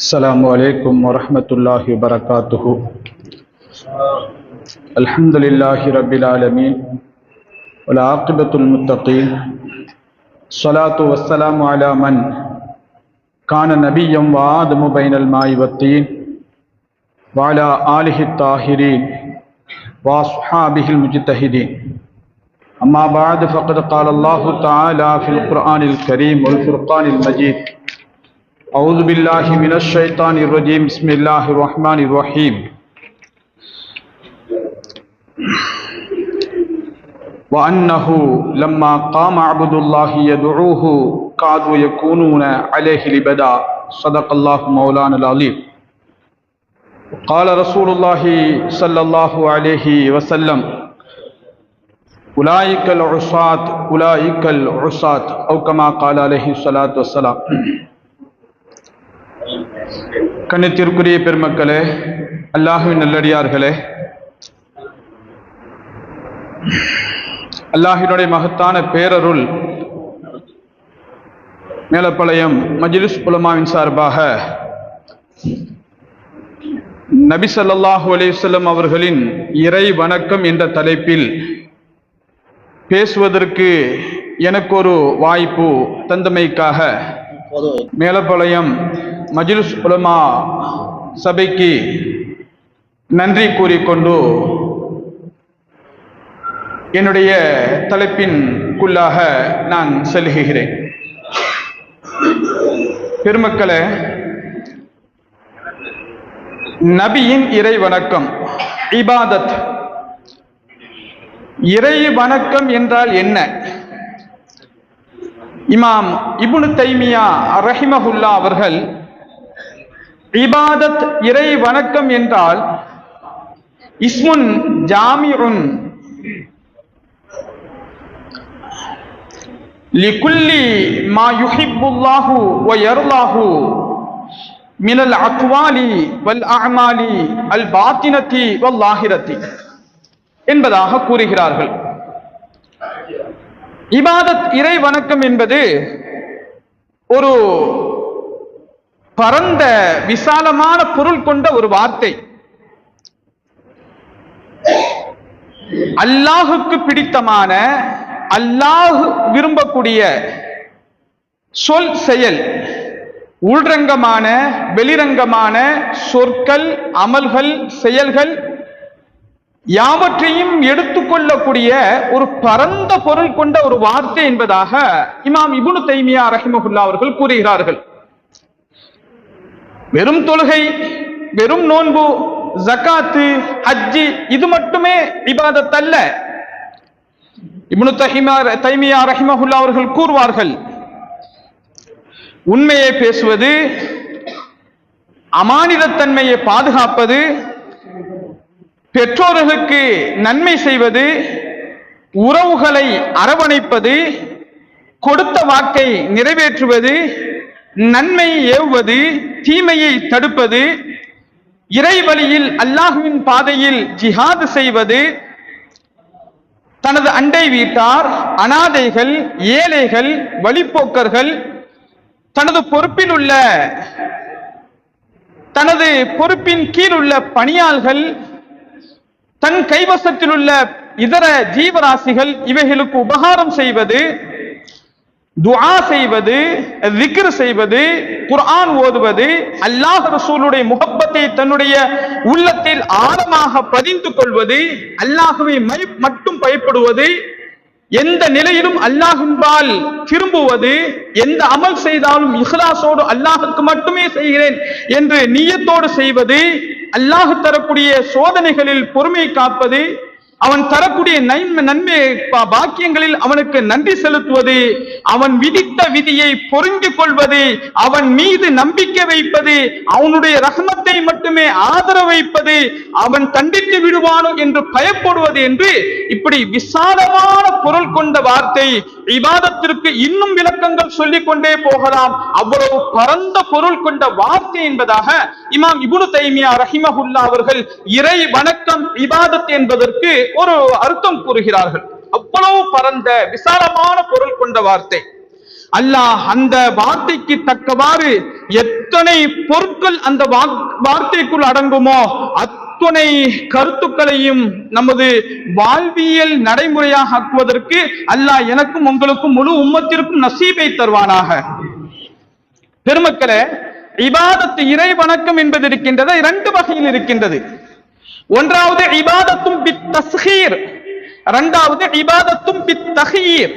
السلام عليكم ورحمة الله وبركاته. الحمد لله رب العالمين والعاقبة المتقين. الصلاة والسلام على من كان نبيا وآدم بين الماء والطين وعلى آله الطاهرين وأصحابه المجتهدين. أما بعد فقد قال الله تعالى في القرآن الكريم والفرقان المجيد: أعوذ بالله من الشيطان الرجيم. بسم الله الرحمن الرحيم. وأنه لما قام عبد الله يدعوه كادوا يكونون عليه لبدا. صدق الله مولانا العظيم. قال رسول الله صلى الله عليه وسلم: أولئك العصاة أولئك العصاة أو كما قال عليه الصلاة والسلام. கண்ணியத்திற்குரிய பெருமக்களே, அல்லாஹ்வின் நல்லடியார்களே, அல்லாஹ்வினுடைய மகத்தான பேரருள் மேலப்பாளையம் மஜ்லிஸ் உலமாவின் சார்பாக நபி ஸல்லல்லாஹு அலைஹி வஸல்லம் அவர்களின் இறை வணக்கம் என்ற தலைப்பில் பேசுவதற்கு எனக்கு ஒரு வாய்ப்பு தந்தமைக்காக மேலப்பாளையம் மஜ்லிஸ் உலமா சபைக்கு நன்றி கூறிக்கொண்டு என்னுடைய தலைப்பின்குள்ளாக நான் செல்கிறேன். பெருமக்களே, நபியின் இறை வணக்கம், இபாதத். இறை வணக்கம் என்றால் என்ன? இமாம் இப்னு தைமியா ரஹிமஹுல்லா அவர்கள் இபாதத், இறை வணக்கம் என்றால் இஸ்முன் ஜாமிஉன் லிகுல்லி மா யுஹிப்புல்லாஹு வ யர்லாஹு மினல் அக்வாலி வல் அஅமாலி அல் பாத்தினதி வல் லாஹிரதி என்பதாக கூறுகிறார்கள். இபாதத், இறை வணக்கம் என்பது ஒரு பரந்த விசாலமான பொருள் கொண்ட ஒரு வார்த்தை. அல்லாஹுக்கு பிடித்தமான, அல்லாஹ் விரும்பக்கூடிய சொல், செயல், உள்ரங்கமான வெளிரங்கமான சொற்கள், அமல்கள், செயல்கள் யாவற்றையும் எடுத்துக்கொள்ளக்கூடிய ஒரு பரந்த பொருள் கொண்ட ஒரு வார்த்தை என்பதாக இமாம் இப்னு தைமியா ரஹிமஹுல்லா அவர்கள் கூறுகிறார்கள். வெறும் தொழுகை, வெறும் நோன்பு, ஜகாத்து, ஹஜ்ஜி இது மட்டுமே இபாதத் அல்ல. இப்னு தைமியா ரஹிமஹுல்லா அவர்கள் கூறுவார்கள்: உண்மையை பேசுவது, அமானிதத்தன்மையை பாதுகாப்பது, பெற்றோர்களுக்கு நன்மை செய்வது, உறவுகளை அரவணைப்பது, கொடுத்த வாக்கை நிறைவேற்றுவது, நன்மை ஏவுவது, தீமையை தடுப்பது, இறை வழியில் அல்லாஹ்வின் பாதையில் ஜிஹாத் செய்வது, தனது அண்டை வீட்டார், அனாதைகள், ஏழைகள், வழிப்போக்கர்கள், தனது பொறுப்பின் கீழ் உள்ள பணியாள்கள், தன் கைவசத்தில் உள்ள இதர ஜீவராசிகள் இவைகளுக்கு உபகாரம் செய்வது, துஆ செய்வது, திக்ர் செய்வது, குர்ஆன் ஓதுவது, அல்லாஹ் ரசூலுடைய முஹப்பத்தை தன்னுடைய உள்ளத்தில் ஆழமாக பதிந்து கொள்வது, அல்லாஹ்வை மட்டும் பயப்படுவது, எந்த நிலையிலும் அல்லாஹ்வின்பால் திரும்புவது, எந்த அமல் செய்தாலும் இஹ்லாஸோடு அல்லாஹ்வுக்கு மட்டுமே செய்கிறேன் என்று நியத்தோடு செய்வது, அல்லாஹ் தரக்கூடிய சோதனைகளில் பொறுமை காப்பது, அவன் தரக்கூடிய நன்மை பாக்கியங்களில் அவனுக்கு நன்றி செலுத்துவது, அவன் விதித்த விதியை பொருந்திக் கொள்வது, அவன் மீது நம்பிக்கை வைப்பது, அவனுடைய ரஹ்மத்தை மட்டுமே ஆதரவு வைப்பது, அவன் தண்டித்து விடுவானோ என்று பயப்படுவது என்று இப்படி விசாலமான பொருள் கொண்ட வார்த்தை. இபாதத்திற்கு இன்னும் விளக்கங்கள் சொல்லிக் கொண்டே போகலாம். அவ்வளவு பரந்த பொருள் கொண்ட வார்த்தை என்பதாக இமாம் இப்னு தைமியா ரஹிமஹுல்லா அவர்கள் இறை வணக்கம், இபாதத் என்பதற்கு ஒரு அர்த்தம் கூறுகிறார்கள். அவ்வளவு பரந்த விசாலமான பொருள் கொண்ட வார்த்தை. அல்லாஹ் அந்த வார்த்தைக்கு தக்கவாறு எத்தனை பொருட்கள் அந்த வார்த்தைக்குள் அடங்குமோ அத்தனை கருத்துக்களையும் நமது வாழ்வியல் நடைமுறையாக ஆக்குவதற்கு அல்லாஹ் எனக்கும் உங்களுக்கும் முழு உம்மத்திற்கும் நசீபை தருவானாக. பெருமக்களே, இபாதத்து இறை வணக்கம் என்பது இருக்கின்றது, இரண்டு வகையில் இருக்கின்றது. ஒன்றாவது இபாதத்தும் பித்தஸ்ஹீர், இரண்டாவது இபாதத்தும் பித்தஹீர்.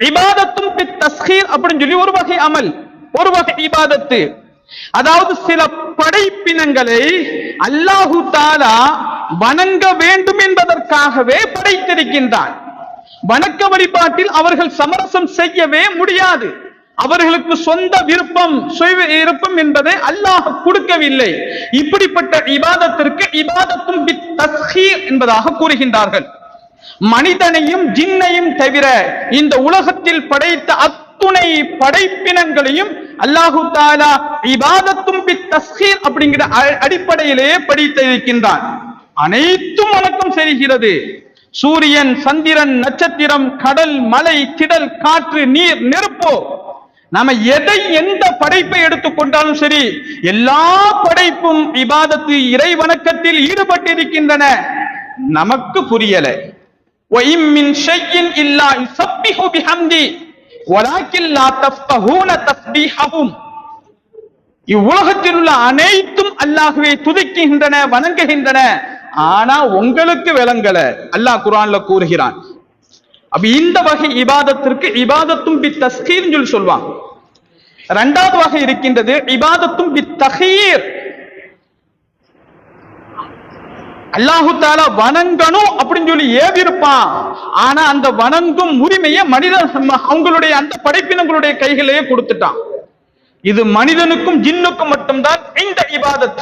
இபாதத்தும் பித்தஸ்ஹீர் அப்படின்னு சொல்லி ஒரு வகை அமல், ஒரு வகை இபாதத்து. அதாவது சில படைப்பினங்களை அல்லாஹு தஆலா வணங்க வேண்டும் என்பதற்காகவே படைத்திருக்கின்றான். வணக்க வழிபாட்டில் அவர்கள் சமரசம் செய்யவே முடியாது. அவர்களுக்கு சொந்த விருப்பம் விருப்பம் என்பதை அல்லாஹ் கொடுக்கவில்லை. இப்படிப்பட்ட இபாதத்திற்கு இபாதத்தும் பித்தஸ்ஹீர் என்பதாக கூறுகின்றார்கள். மனிதனையும் ஜின்னையும் தவிர இந்த உலகத்தில் படைத்த அத்துணை படைப்பினங்களையும் அல்லாஹு தஆலா இபாதத்தும் பித்தஸ்ஹீர் அப்படிங்கிற அடிப்படையிலேயே படைத்திருக்கின்றான். அனைத்தும் வணக்கம் செய்கிறது. சூரியன், சந்திரன், நட்சத்திரம், கடல், மலை, திடல், காற்று, நீர், நெருப்பு, நாம எதை எந்த படைப்பை எடுத்துக்கொண்டாலும் சரி எல்லா படைப்பும் இபாதத்து இறை வணக்கத்தில் ஈடுபட்டிருக்கின்றன. நமக்கு புரியல. وَإِن مِّن شَيْءٍ إِلَّا يُسَبِّحُ بِحَمْدِهِ وَلَكِن لَّا تَفْقَهُونَ تَسْبِيحَهُمْ. இவ்வுலகத்தில் உள்ள அனைத்தும் அல்லாஹ்வை துதிக்கின்றன, வணங்குகின்றன. ஆனா உங்களுக்கு விளங்கல. அல்லாஹ் குர்ஆன்ல கூறுகிறான். அப்ப இந்த வகை இபாதத்திற்கு இபாதத்தும் பித்தஸ்ஹீர் சொல்லி சொல்வாங்க. இரண்டாவது வகை இருக்கின்றது இபாதத்தும் பித்தஹீர். அல்லாஹு தஆலா வணங்கணும் அப்படின்னு சொல்லி ஏவிருப்பான். ஆனா அந்த வணங்கும் உரிமையை மனிதன் அவங்களுடைய அந்த படைப்பினங்களுடைய கைகளிலேயே கொடுத்துட்டான். இது மனிதனுக்கும் ஜின்னுக்கும் மட்டும்தான் இந்த இபாதத்.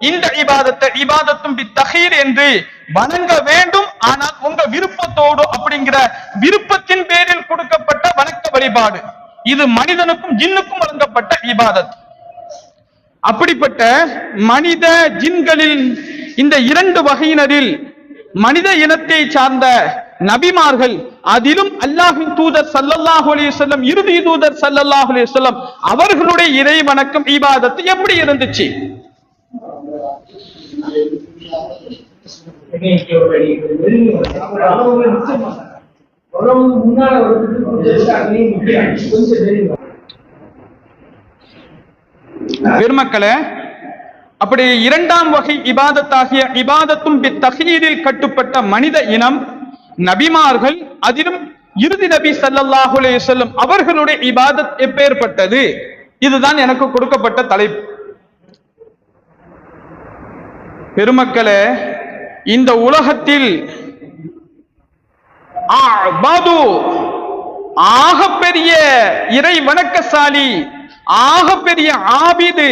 இந்த இபாதத்தை இபாதத்தும் பித்தஹீர் என்று வணங்க வேண்டும், ஆனால் உங்க விருப்பத்தோடு அப்படிங்கிற விருப்பத்தின் பேரில் கொடுக்கப்பட்ட வணக்க வழிபாடு. இது மனிதனுக்கும் ஜின்னுக்கும் வழங்கப்பட்ட இபாதத். அப்படிப்பட்ட மனித ஜின்களில் இந்த இரண்டு வகையினரில் மனித இனத்தை சார்ந்த நபிமார்கள், அதிலும் அல்லாஹ்வின் தூதர் ஸல்லல்லாஹு அலைஹி வஸல்லம், இறுதி தூதர் ஸல்லல்லாஹு அலைஹி வஸல்லம் அவர்களுடைய இறை வணக்கம் இபாதத் எப்படி இருந்துச்சு? பெருமக்களே, அப்படி இரண்டாம் வகை இபாதத்தாகிய இபாதத்தும் பித்தஹீரில் கட்டுப்பட்ட மனித இனம் நபிமார்கள், அதிலும் இறுதி நபி ஸல்லல்லாஹு அலைஹி வஸல்லம் அவர்களுடைய இபாதத் எப்பேற்பட்டது? இதுதான் எனக்கு கொடுக்கப்பட்ட தலைப்பு. பெருமக்களே, இந்த உலகத்தில் ஆகப்பெரிய இறை வணக்கசாலி, ஆகப்பெரிய ஆபிது,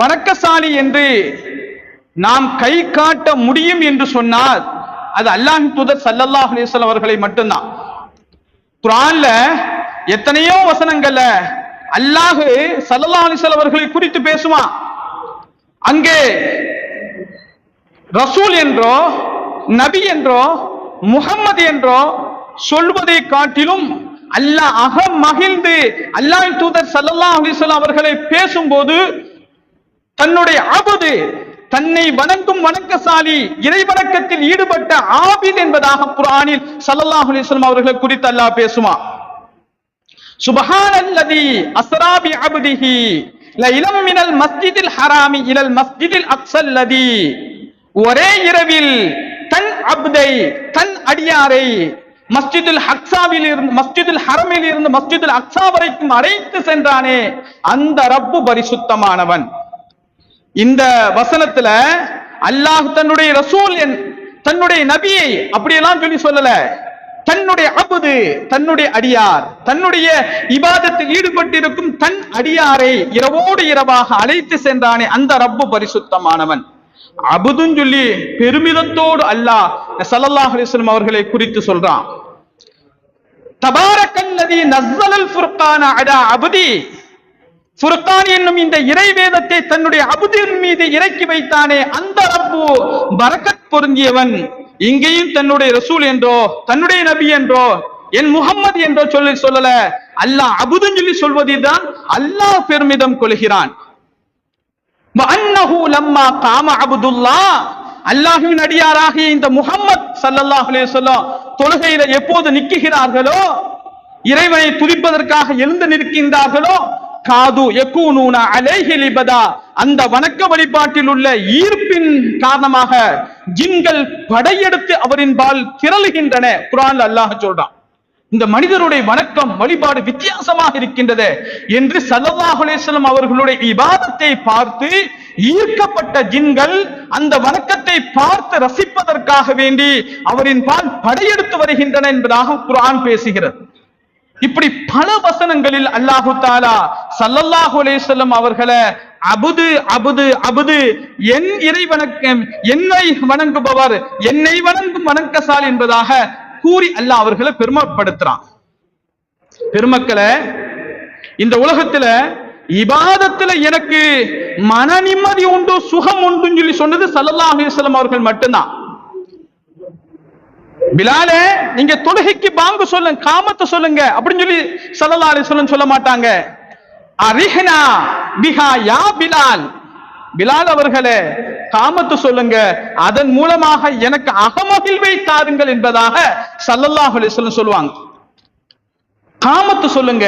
வணக்கசாலி என்று நாம் கை காட்ட முடியும் என்று சொன்னால் அது அல்லாஹ்வின் தூதர் ஸல்லல்லாஹு அலைஹி வஸல்லம் அவர்களை மட்டும்தான். குர்ஆன்ல எத்தனையோ வசனங்கள்ல அல்லாஹ் ஸல்லல்லாஹு அலைஹி வஸல்லம் அவர்களை குறித்து பேசுவான். அங்கே ரசூல் என்றோ நபி என்றோ முஹம்மது என்றோ சொல்வதை காட்டிலும் அல்லாஹ் அகம் மகிழ்ந்து அல்லாஹ்வின் தூதர் ஸல்லல்லாஹு அலைஹி வஸல்லம் அவர்களை பேசும்போது தன்னுடைய அபது, தன்னை வணங்கும் வணக்கசாலி, இறை வணக்கத்தில் ஈடுபட்ட ஆபித் என்பதாக குர்ஆனில் ஸல்லல்லாஹு அலைஹி வஸல்லம் அவர்களை குறித்து அல்லாஹ் பேசுவான். சுப்ஹானல்லதி அஸ்ரா பி அப்திஹி லைலம் மினல் மஸ்ஜிதில் ஹராமி இலல் மஸ்ஜிதில் அக்ஸல்லதி. ஒரே இரவில் தன் அப்தை, தன் அடியாரை மஸ்ஜிதுல் அக்ஸாவில் இருந்து, மஸ்ஜிதுல் ஹரமில் இருந்து மஸ்ஜிதுல் அக்ஸா வரைக்கும் அழைத்து சென்றானே, அந்த ரப்பு பரிசுத்தமானவன். இந்த வசனத்துல அல்லாஹ் தன்னுடைய ரசூல், தன்னுடைய நபியை அப்படியெல்லாம் சொல்லல. தன்னுடைய அபுது, தன்னுடைய அடியார், தன்னுடைய இபாதத்தில் ஈடுபட்டிருக்கும் தன் அடியாரை இரவோடு இரவாக அழைத்து சென்றானே, அந்த ரப்பு பரிசுத்தமானவன். அபுதுன்னு சொல்லி பெருமிதத்தோடு அல்லாஹ் ஸல்லல்லாஹு அலைஹி வஸல்லம் அவர்களை குறித்து சொல்றான். தபாரக்கல்லதி நஸ்ஸலல் ஃபுர்கான அலா அப்தி. ஃபுர்கான் என்னும் இந்த இறை வேதத்தை தன்னுடைய அபுதின் மீது இறக்கி வைத்தானே, அந்த ரப்பு பரக்கத் பொருந்தியவன். இங்கேயும் தன்னுடைய ரசூல் என்றோ தன்னுடைய நபி என்றோ என் முகம்மது என்ற சொல்லல, அல்லாஹ் அபுதுன்னு சொல்லி சொல்வதுதான் அல்லாஹ் பெருமிதம் கொள்கிறான். அல்லாஹ்வின் அடியாராகிய இந்த முஹம்மத் ஸல்லல்லாஹு அலைஹி வஸல்லம் தொழுகையில எப்போது நிற்கிறார்களோ, இறைவனை துதிப்பதற்காக எழுந்து நிற்கின்றார்களோ, காது யகூனூன அலைஹி லிபதா, அந்த வணக்க வழிபாட்டில் உள்ள ஈர்ப்பின் காரணமாக ஜின்கள் படையெடுத்து அவரின் பால் திரளுகின்றன. குர்ஆன்ல அல்லாஹ் சொல்றான். இந்த மனிதருடைய வணக்கம் வழிபாடு வித்தியாசமாக இருக்கின்றது என்று ஸல்லல்லாஹு அலைஹி வஸல்லம் அவர்களுடைய இபாதத்தை பார்த்து ஈர்க்கப்பட்ட ஜின்கள் அந்த வணக்கத்தை பார்த்து ரசிப்பதற்காக வேண்டி அவரின் பால் படையெடுத்து வருகின்றன என்பதாக குர்ஆன் பேசுகிறது. இப்படி பல வசனங்களில் அல்லாஹு தஆலா ஸல்லல்லாஹு அலைஹி வஸல்லம் அவர்களை அபுது அபுது அபுது, என் இறை வணக்கம், என்னை வணங்குபவர், என்னை வணங்கும் வணக்கசால் என்பதாக கூறி அல்லாஹ் அவர்களை பெருமைப்படுத்துறான். பெருமக்களை, இந்த உலகத்துல இபாதத்துல எனக்கு மன நிம்மதி உண்டு, சுகம் உண்டுன்னு சொல்லி சொன்னது ஸல்லல்லாஹு அலைஹி வஸல்லம் அவர்கள் மட்டும்தான். பிலாலே, நீங்க தொழுகைக்கு பாங்கு சொல்லுங்க, காமத்தை சொல்லுங்க அப்படின்னு சொல்லி ஸல்லல்லாஹு அலைஹி வஸல்லம் சொல்ல மாட்டாங்க. அரிஹ்னா பிஹா யா பிலால், பிலால் அவர்களே காமத்து சொல்லுங்க, அதன் மூலமாக எனக்கு அகமகிழ்வை தாருங்கள் என்பதாக ஸல்லல்லாஹு அலைஹி வஸல்லம் சொல்லுவாங்க. காமத்து சொல்லுங்க,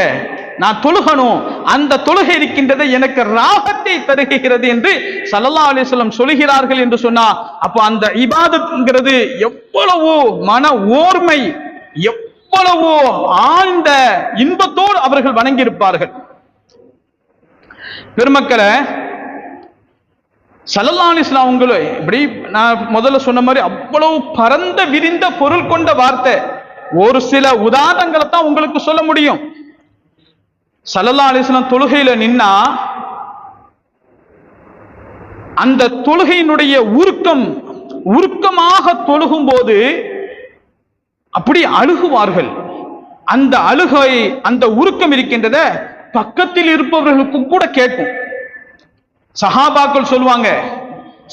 நான் தொழுகணும், அந்த தொழுகை இருக்கின்றது எனக்கு ராகத்தை தருகிறது என்று ஸல்லல்லாஹு அலைஹி வஸல்லம் சொல்கிறார்கள் என்று சொன்னா, அப்ப அந்த இபாதத்ங்கிறது எவ்வளவு மன ஓர்மை, எவ்வளவு ஆழ்ந்த இன்பத்தோடு அவர்கள் வணங்கி இருப்பார்கள். பெருமக்களை, ஸல்லல்லாஹு அலைஹி வஸல்லம் அவங்கள இப்படி நான் முதல்ல சொன்ன மாதிரி அவ்வளவு பரந்த விரிந்த பொருள் கொண்ட வார்த்தை. ஒரு சில உதாரணங்களை தான் உங்களுக்கு சொல்ல முடியும். ஸல்லல்லாஹு அலைஹி வஸல்லம் தொழுகையில நின்னா அந்த தொழுகையினுடைய உருக்கமாக தொழுகும் போது அப்படி அழுகுவார்கள். அந்த அழுகை, அந்த உருக்கம் இருக்கின்றத பக்கத்தில் இருப்பவர்களுக்கு கூட கேட்கும். சஹாபாக்கள் சொல்லுவாங்க,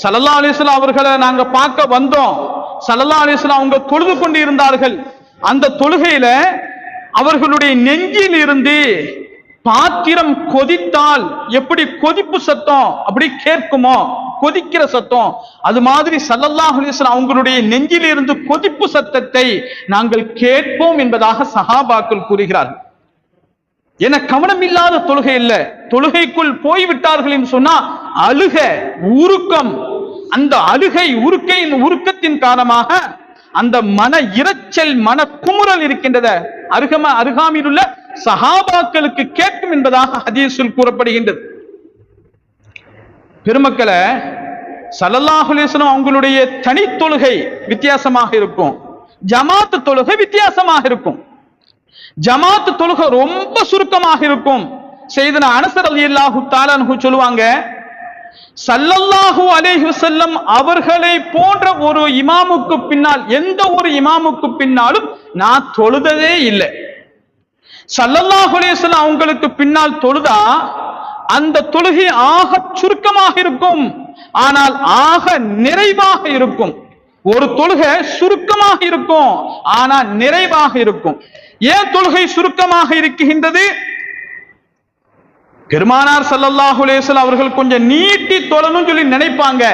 ஸல்லல்லாஹு அலைஹி வஸல்லம் அவர்களை நாங்க பார்க்க வந்தோம், ஸல்லல்லாஹு அலைஹி வஸல்லம் அவங்க தொழுது கொண்டு இருந்தார்கள். அந்த தொழுகையில அவர்களுடைய நெஞ்சில் இருந்து பாத்திரம் கொதித்தால் எப்படி கொதிப்பு சத்தம் அப்படி கேட்குமோ, கொதிக்கிற சத்தம், அது மாதிரி ஸல்லல்லாஹு அலைஹி வஸல்லம் அவங்களுடைய நெஞ்சில் இருந்து கொதிப்பு சத்தத்தை நாங்கள் கேட்போம் என்பதாக சஹாபாக்கள் கூறுகிறார்கள். என கவனமில்லாத தொழுகை இல்ல, தொழுகைக்குள் போய்விட்டார்கள் என்று சொன்னா அழுக, உருக்கம், அந்த அழுகை உருக்கத்தின் காரணமாக அந்த மன இரைச்சல், மன குமுறல் இருக்கின்றத அருகாமையில் உள்ள சஹாபாக்களுக்கு கேட்கும் என்பதாக ஹதீஸில் கூறப்படுகின்றது. பெருமக்களை, ஸல்லல்லாஹு அலைஹி வஸல்லம் அவங்களுடைய தனி தொழுகை வித்தியாசமாக இருக்கும், ஜமாத் தொழுகை வித்தியாசமாக இருக்கும். ஜமாத் தொழுகை ரொம்ப சுருக்கமாக இருக்கும். சையதுனா அனஸ் ரலியல்லாஹு தஆலா அன்ஹு சொல்லுவாங்க, ஸல்லல்லாஹு அலைஹி வஸல்லம் அவர்களை போன்ற ஒரு இமாமுக்கு பின்னால், எந்த ஒரு இமாமுக்கு பின்னாலும் நான் தொழுததே இல்லை. ஸல்லல்லாஹு அலைஹி வஸல்லம் அவங்களுக்கு பின்னால் தொழுதா அந்த தொழுகை ஆக சுருக்கமாக இருக்கும், ஆனால் ஆக நிறைவாக இருக்கும். ஒரு தொழுகை சுருக்கமாக இருக்கும், ஆனால் நிறைவாக இருக்கும். ஏன் தொழுகை சுருக்கமாக இருக்கின்றது? பெருமானார் ஸல்லல்லாஹு அலைஹி வஸல்லம் அவர்கள் கொஞ்சம் நீட்டி தொழணும்னு சொல்லி நினைப்பாங்க.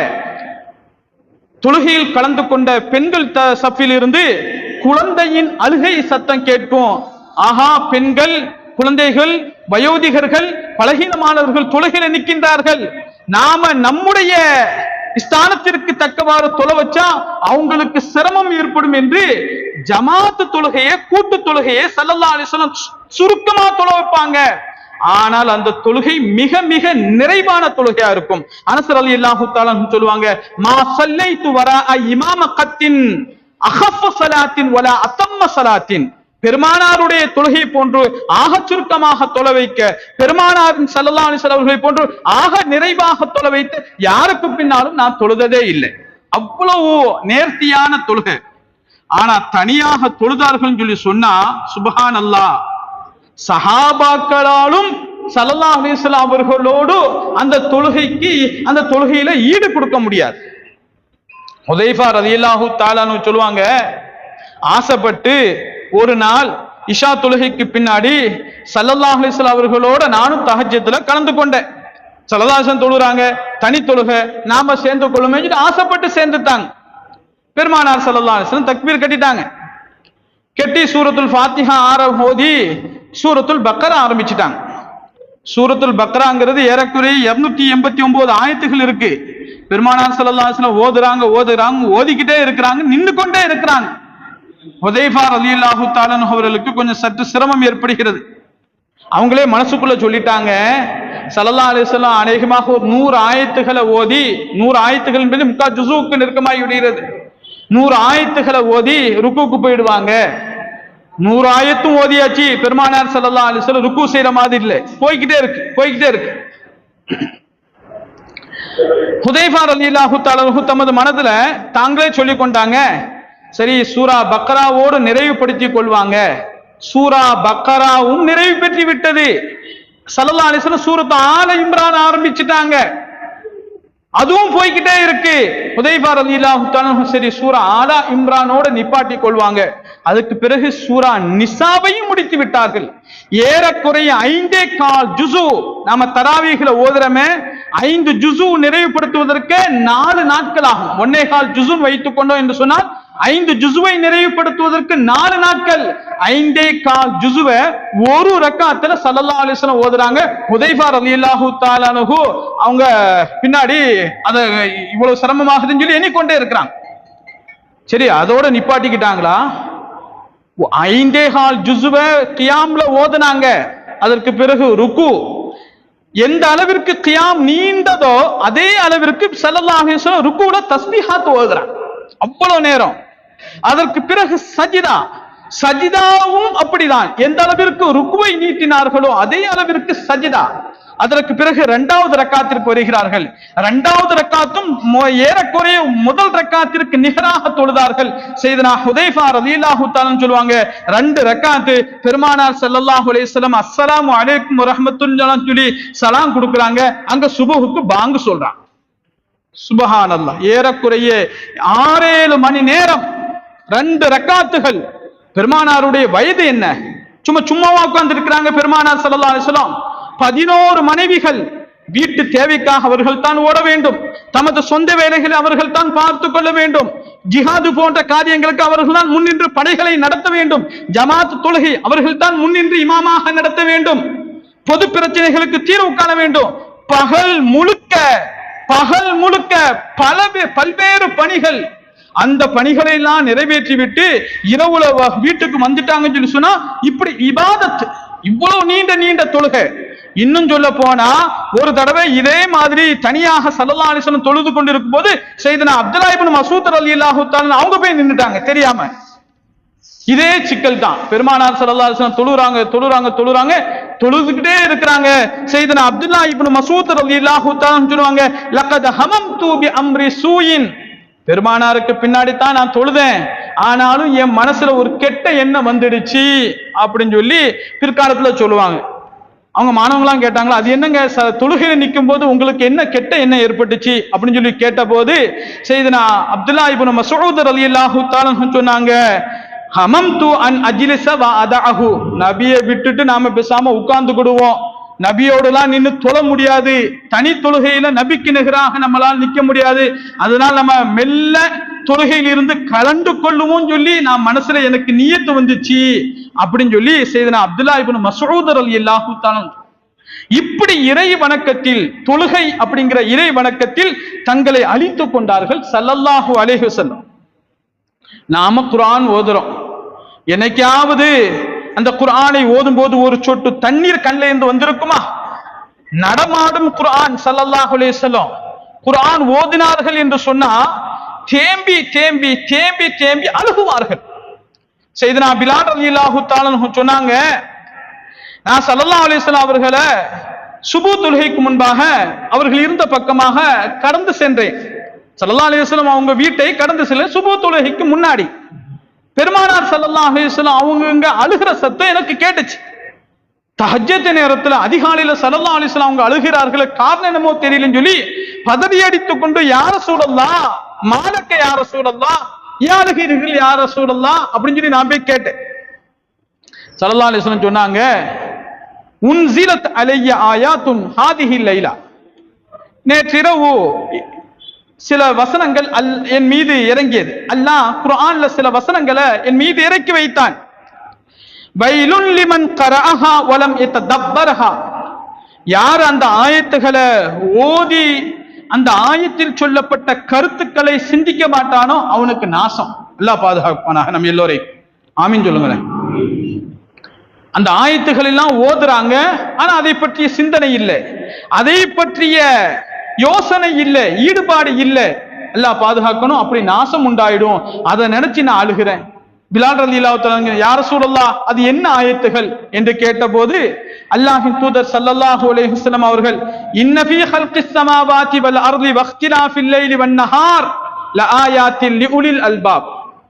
தொழுகையில் கலந்து கொண்ட பெண்கள் சஃபில் இருந்து குழந்தையின் அழுகை சத்தம் கேட்கும். ஆஹா, பெண்கள், குழந்தைகள், வயோதிகர்கள், பலகீனமானவர்கள் தொழுகையில நிற்கின்றார்கள், நாம நம்முடைய ஸ்தானத்திற்கு தக்கவாறு தொலை வச்சா அவங்களுக்கு சிரமம் ஏற்படும் என்று ஜமாத் தொழுகையை, கூட்டு தொழுகையை ஸல்லல்லாஹு அலைஹி வஸல்லம் சுருக்கமா தொலை வைப்பாங்க. ஆனால் அந்த தொழுகை மிக மிக நிறைவான தொழுகையா இருக்கும். அனஸ் ரலியல்லாஹு தஆலா சொல்லுவாங்க, மா ஸல்லைது வராஅ இமாமகத்தின் அஹஃப ஸலாத்தின் வலா அத்தம்ம ஸலாத்தின், பெருமானாருடைய தொழுகை போன்று ஆக சுருக்கமாக தொலை வைக்க, பெருமானாரின் ஸல்லல்லாஹு அலைஹி வஸல்லம் அவர்களை போன்று ஆக நிறைவாக தொலை வைத்து யாருக்கு பின்னாலும் நான் தொழுததே இல்லை. அவ்வளவு நேர்த்தியான தொழுகை. ஆனா தனியாக தொழுதார்கள் சொல்லி சொன்னா சுப்ஹானல்லாஹ், சஹாபாக்களாலும் ஸல்லல்லாஹு அலைஹி வஸல்லம் அவர்களோடு அந்த தொழுகையில ஈடு கொடுக்க முடியாது. ஹுதைஃபா ரலியல்லாஹு தஆலா சொல்லுவாங்க, ஆசைப்பட்டு ஒரு நாள் இஷா தொழுகைக்கு பின்னாடி ஸல்லல்லாஹு அலைஹி வஸல்லம் அவர்களோட நானும் தஹஜ்ஜுத்ல கலந்து கொண்டேன். ஸல்லல்லாஹு அலைஹி வஸல்லம் தொழுறாங்க, தனி தொழுகை, நாம சேர்ந்து கொள்ளுமே ஆசைப்பட்டு சேர்ந்துட்டாங்க. பெருமானார் ஸல்லல்லாஹு அலைஹி வஸல்லம் தக்பீர் கட்டிட்டாங்க. கட்டி சூரத்துல் ஃபாத்திஹா ஓதி சூரத்துல் பக்கரா ஆரம்பிச்சுட்டாங்க. சூரத்துல் பக்ராங்கிறது ஏறக்குறைய 289 ஆயத்துகள் இருக்கு. பெருமானார் ஸல்லல்லாஹு அலைஹி வஸல்லம் ஓதுறாங்க, ஓதிக்கிட்டே இருக்கிறாங்க, நின்று கொண்டே இருக்கிறாங்க. ஹுதைஃபா ரலியல்லாஹு தஆலா அவர்களுக்கு கொஞ்சம் சற்று சிரமம் ஏற்படுகிறது. அவங்களே மனசுக்குள்ள சொல்லிட்டாங்க, ஸல்லல்லாஹு அலைஹி வஸல்லம் அநேகமாக ஒரு 100 ஆயத்துகளை ஓதி, 100 ஆயத்துகள் என்பது முக்கால் ஜுஸுக்கு நெருக்கமாகி விடுகிறது. 100 ஆயத்துகளை ஓதி ருக்குக்கு போயிடுவாங்க. 100 ஆயத்தும் ஓதியாச்சு, பெருமானார் ஸல்லல்லாஹு அலைஹி வஸல்லம் ருக்கு செய்யற மாதிரி இல்லை, போய்கிட்டே இருக்கு. ஹுதைஃபா ரலியல்லாஹு தஆலா தமது மனதுல தாங்களே சொல்லிக் கொண்டாங்க, சரி சூரா பக்ராவோடு நிறைவுபடுத்திக் கொள்வாங்க. சூரா பக்ராவும் நிறைவு பெற்று விட்டது. ஸல்லல்லாஹு அலைஹி வஸல்லம் சூரத் ஆல இம்ரான் ஆரம்பிச்சுட்டாங்க, அதுவும் போய்கிட்டே இருக்கு. ஹுதைஃபா ரலியல்லாஹு தஆலா சரி சூரா ஆல இம்ரானோட நிப்பாட்டி கொள்வாங்க. அதுக்கு பிறகு சூரா நிசாவையும் முடித்து விட்டார்கள். ஏறக்குறைய 5.25 ஜுஸு, நாம தராவீஹ்ல ஓதுறமே 5 ஜுஸு நிறைவுபடுத்துவதற்கு 4 நாட்கள் ஆகும். 1.25 ஜுஸு வைத்துக் கொண்டோம் என்று சொன்னால் 5 ஜுஸுவை நிறைவுபடுத்துவதற்கு 4 நாட்கள். 5.25 ஜுஸுவை ஒரு ரக்காத்துல ஸல்லல்லாஹு அலைஹி வஸல்லம் ஓதுறாங்க. ஹுதைஃபா ரலியல்லாஹு தஆலா அன்ஹு அவங்க பின்னாடி அத இவ்வளவு சிரமமாகுதுன்னு சொல்லி எண்ணிக்கொண்டே இருக்கிறாங்க. சரி அதோட நிப்பாட்டிக்கிட்டாங்களா? 5.25 ஜுஸுவை கியாம்ல ஓதுனாங்க. அதற்கு பிறகு ருக்கு. எந்த அளவிற்கு கியாம் நீண்டதோ அதே அளவிற்கு ஸல்லல்லாஹு அலைஹி வஸல்லம் ருக்குல தஸ்பீஹாத் ஓதுறாங்க, அவ்வளவு நேரம். அதற்கு பிறகு சஜிதாவும் அப்படிதான், எந்த அளவிற்கு ருக்குவை நீட்டினார்களோ அதே அளவிற்கு சஜிதா. அதற்கு பிறகு 2வது ரக்காத்திற்கு வருகிறார்கள். 2வது ரக்காத்தும் ஏறக்குறைய முதல் ரக்காத்திற்கு நிகராக தொழுதார்கள். சையதுனா ஹுதைஃபா ரலியல்லாஹு தஆலா சொல்லுவாங்க, 2 ரக்காத்து பெருமானார் ஸல்லல்லாஹு அலைஹி வஸல்லம் அஸ்ஸலாமு அலைக்கும் வரஹ்மத்துல்லாஹி சொல்லி சலாம் கொடுக்கறாங்க. அங்க சுபஹுக்கு பாங்கு சொல்றாங்க. சுப்ஹானல்லாஹ், ஏறக்குறைய 6-7 மணி நேரம் 2 ரக்காத்துகள். பெருமானாருடைய வயது என்ன? சும்மாவா உட்கார்ந்து இருக்கிறாங்க பெருமானார் ஸல்லல்லாஹு அலைஹி வஸல்லம்? 11 மனைவிகள். வீட்டு தேவைக்காக அவர்கள் தான் ஓட வேண்டும், தமது சொந்த வேலைகளை அவர்கள் தான் பார்த்துக் கொள்ள வேண்டும், ஜிஹாது போன்ற காரியங்களுக்கு அவர்கள் தான் முன்னின்று படைகளை நடத்த வேண்டும், ஜமாத் தொழுகை அவர்கள் தான் முன்னின்று இமாமாக நடத்த வேண்டும், பொது பிரச்சனைகளுக்கு தீர்வு காண வேண்டும். பகல் முழுக்க பல்வேறு பணிகள். அந்த பணிகளை எல்லாம் நிறைவேற்றி விட்டு இரவுல வீட்டுக்கு வந்துட்டாங்கன்னு சொல்லி சொன்னா இப்படி இபாதத், இவ்வளவு நீண்ட தொழுகை. இன்னும் சொல்ல போனா ஒரு தடவை இதே மாதிரி தனியாக ஸல்லல்லாஹு அலைஹி வஸல்லம் தொழுது கொண்டிருக்கும் போது சையதுனா அப்துல்லா இப்னு மஸ்ஊத் ரலியல்லாஹு தஆலா அவங்க போய் நின்னுட்டாங்க தெரியாம. இதே சிக்கல் தான். பெருமானார் ஸல்லல்லாஹு அலைஹி வஸல்லம் தொழுறாங்க, தொழுதுகிட்டே இருக்கிறாங்க. சையதுனா அப்துல்லா இப்னு மஸ்ஊத் ரலியல்லாஹு தஆலா சொல்லுவாங்க, லக்கத் ஹமம்து பி அம்ரி சூயின், பெருமானாருக்கு பின்னாடி தான் நான் தொழுதேன், ஆனாலும் என் மனசுல ஒரு கெட்ட எண்ணம் வந்துடுச்சு அப்படின்னு சொல்லி பிற்காலத்துல சொல்லுவாங்க. அவங்க மாணவங்களாம் கேட்டாங்களா, அது என்னங்க தொழுகையில நிற்கும் போது உங்களுக்கு என்ன கெட்ட எண்ணம் ஏற்பட்டுச்சு அப்படின்னு சொல்லி கேட்ட போது சையதுனா அப்துல்லா இப்னு மஸ்ஊத் ரலியல்லாஹு தஆலா சொன்னாங்க, ஹமம்து அன் அஜ்லிஸ வ அதஅஹு, நபியை விட்டுட்டு நாம பேசாம உட்கார்ந்துக்கிடுவோம், நபியோடலாம் நின்று தொழ முடியாது, தனி தொழுகையில நபிக்கு நிகராக நம்மளால் நிக்க முடியாது, அதனால நம்ம மெல்ல தொழுகையில் இருந்து கலந்து கொள்ளுவோம் சொல்லி நான் மனசுல எனக்கு நியத்து வந்துச்சு அப்படின்னு சொல்லி சையதுனா அப்துல்லா இப்னு மஸ்ஊத் ரலியல்லாஹு தஆலா இப்படி இறை வணக்கத்தில், தொழுகை அப்படிங்கிற இறை வணக்கத்தில் தங்களை அழித்துக் கொண்டார்கள் ஸல்லல்லாஹு அலைஹி வஸல்லம். நாம குர்ஆன் ஓதுறோம், என்னைக்காவது அந்த குர்ஆனை ஓதும் போது ஒரு சொட்டு தண்ணீர் கண்ணில இருந்து வந்திருக்குமா? நடமாடும் குர்ஆன் ஸல்லல்லாஹு அலைஹி வஸல்லம். குர்ஆன் ஓதினார்கள் என்று சொன்னா தேம்பி தேம்பி தேம்பி தேம்பி அழுகுவார்கள். சையதுனா பிலால் ரலியல்லாஹு தஆலா சொன்னாங்க, நான் ஸல்லல்லாஹு அலைஹி வஸல்லம் அவர்களை சுபு தொழுகைக்கு முன்பாக அவர்கள் இருந்த பக்கமாக கடந்து சென்றேன். ஸல்லல்லாஹு அலைஹி வஸல்லம் அவங்க வீட்டை கடந்து செல்ல சுபு தொழுகைக்கு முன்னாடி பெருமானார் ஸல்லல்லாஹு அலைஹி வஸல்லம் அவங்க அழுகிற சத்தம் எனக்கு கேட்டுச்சு. தஹஜ்ஜத் நேரத்துல அதிகாலையில ஸல்லல்லாஹு அலைஹி வஸல்லம் அவங்க அழுகிறார்கள், காரணம் என்னமோ தெரியலன்னு சொல்லி பதறி அடித்துக் கொண்டு யா ரசூலல்லாஹ் மாலக்க யா ரசூலல்லாஹ், யா அழுகிறீர்கள் யா ரசூலல்லாஹ் அப்படின்னு சொல்லி நான் போய் கேட்டேன். ஸல்லல்லாஹு அலைஹி வஸல்லம் சொன்னாங்க, உன்சிலத் அலைய ஆயாத்துன் ஹாதிஹி லைலா, நேற்றிரவு சில வசனங்கள் என் மீது இறங்கியது. அல்லாஹ் குர்ஆன்ல சில வசனங்களை என் மீது இறக்கி வைத்தான். வைலுன் லிமன் கரஅஹா வலம் யததப்பரஹா, யார் அந்த ஆயத்துகளை ஓதி அந்த ஆயத்தில் சொல்லப்பட்ட கருத்துக்களை சிந்திக்க மாட்டானோ அவனுக்கு நாசம். அல்லாஹ் பாதுகாப்பானாக நம்ம எல்லோரையும். ஆமீன் சொல்லுங்களேன். அந்த ஆயத்துகள் எல்லாம் ஓதுறாங்க, ஆனா அதை பற்றிய சிந்தனை இல்லை, அதை பற்றிய யோசனை இல்லை, ஈடுபாடு இல்லை. அல்லாஹ் பாதுகாக்கணும். அப்படி நாசம் உண்டாயிடும். அதை நினைச்சு நான் அழுகிறேன். பிலால் ரலியல்லாஹு தஆலா, யா ரசூலல்லாஹ் அது என்ன ஆயத்துகள் என்று கேட்டபோது அல்லாஹ்வின் தூதர் ஸல்லல்லாஹு அலைஹி வஸல்லம் அவர்கள், இன்ன ஃபீ ஹல்கிஸ் ஸமாவாதி வல் அர்தி வக்திலாஃபில் லைலி வன் நஹார் லஆயாத்தின் லிஉலில் அல்பாப்,